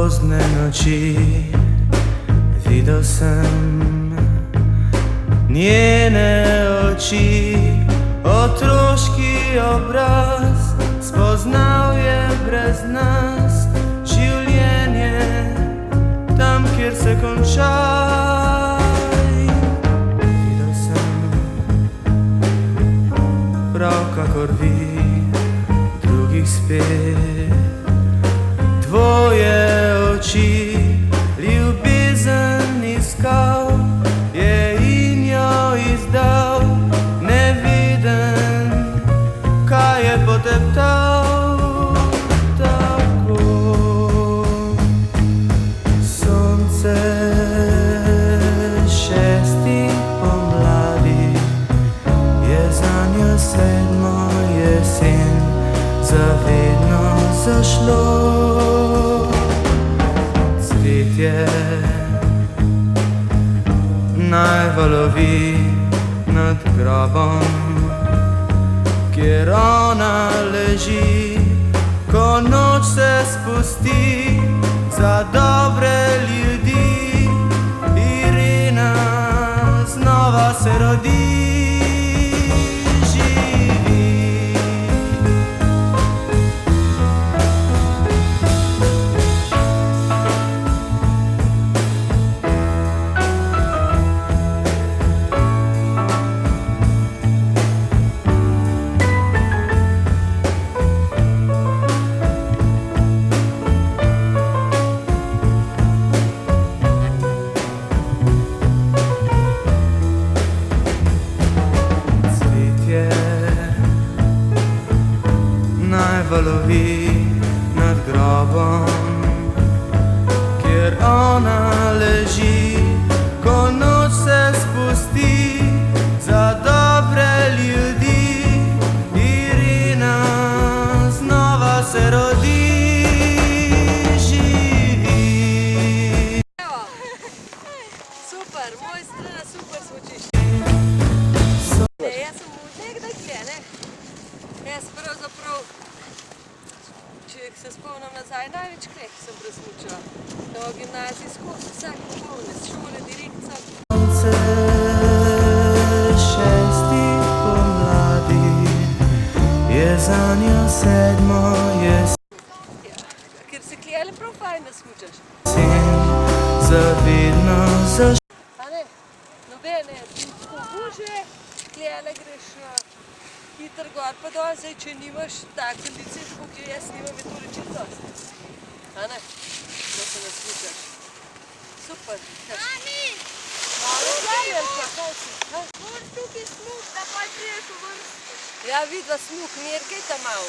pozne noči videl sem njene oči, otroški obraz, spoznal je brez nas življenje tam, kjer se konča. Videl sem prav kakor vi, drugih spet, tvoje oči, ljubezen iskal je in jo izdal, neviden, kaj je poteptal. Tako sonce šesti pomladi je zanjo sedmo jesen zavedno zašlo. Cvetje naj valovi nad grobom, kjer ona leži, ko noč se spusti za dobre ljudi. Irina znova se rodi. Valovi nad grobom, kjer ona leži, ko noč se spusti za dobre ljudi. Irina znova se rodi, živi. Evo, super, moj strana, super smučiš. Ne, jaz sem nekdaj kje, ne? Jaz pravzaprav, če se spomnim nazaj, največ kleh sem presmučila. To gimnazijsko, vsak popolne šole, direktno. Sonce šesti pomladi je zanjo sedmo jesen Ker se klejele prav fajn, da smučaš. zavedno zašlo. A ne, nobene, tako buže, klejele greš hitro gor pa dol, zdaj če nimaš tak kondicije, tako ki jaz nimam, je to reči dosti. A ne, da se nasmučaš. Super. Mami! Malo zdaj ali pa, kaj si? Moraš tukaj smuk, da pa priješ v vrstu. Ja, vidva smuk, mirkaj ta malo.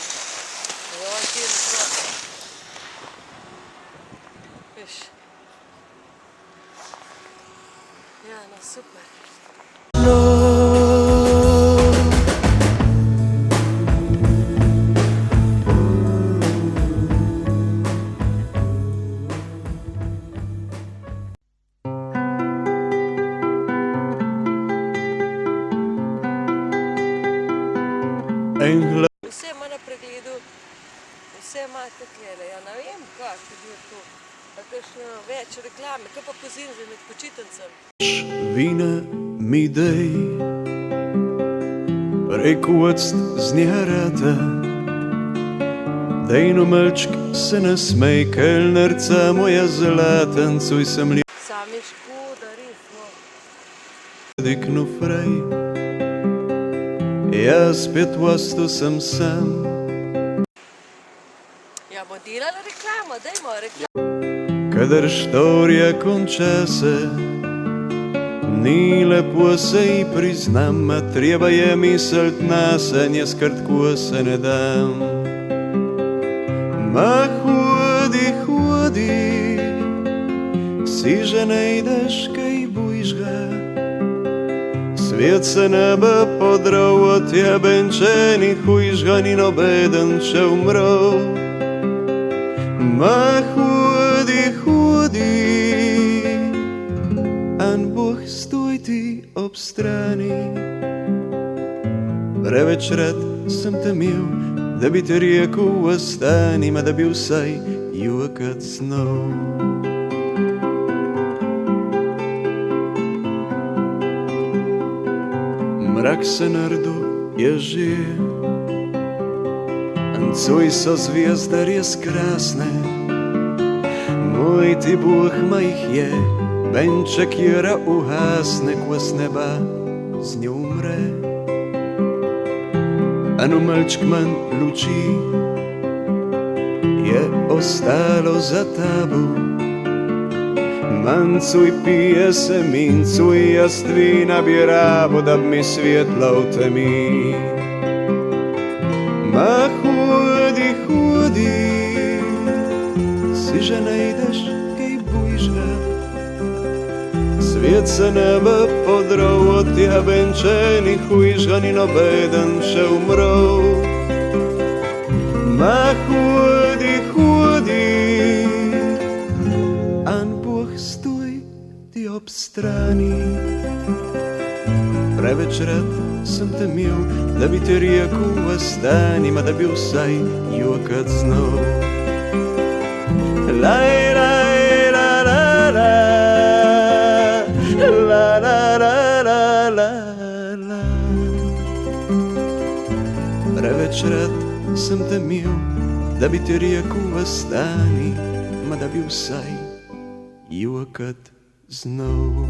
Joj, kje je to? Viš. Ja, no, super. Vse ima na pregledu, vse imate tlele, ja ne vem, kak je bil to. A kakšno več reklame, kaj pa pozim za med počitencem. Vina mi dej, rekuoc z njarata, dejno malčk se nasmej, kelnerca moja zlatan, cuj sem li Sam je škoda, res, no. diknu frej. Jaz spet vastu sem sam, Ja, bomo delali reklamo, dajmo reklamo. kadar štorija konča se, ni lepo se ji priznam, a treba je misliti nase, nje skrtko se ne dam. Ma hodi, hodi, si že ne ideš kaj bujžga, svet se ne bo podral od jebenčenih hujžga, ni nobeden še umrl. Ma hodi, hodi, an Bog stoj ti ob strani. Preveč rad sem te imel, da bi ti rekel ostani, ma da bi vsaj juokat znov. Mrak se nardo ježije, Ancuj so zvijezda ries krásne, Môj ty Bůh ma ich je, venček jera uhásne, ko z neba z ňou umre. Ano malčkman lučí, je ostálo za tábu. Mancuj pije se, mincuj jaství nabierá, voda mi svietla u temí. Ma chôdi, chôdi, si že nejdeš, kej bujža. Svijet se neba podrou, od tja venčených ujžaní, no beden vše umrou. Ma chôdi, chôdi, an Bůh stoj ty obstrání. Pre večerat som te mil, da bi te rijeku vastaním a da bi usaj juokat znov. Laj, laj, la, la, la, la, la, la, la, la, la. Pre večerat som te mil, da bi te rijeku vastaním a da bi usaj juokat znov.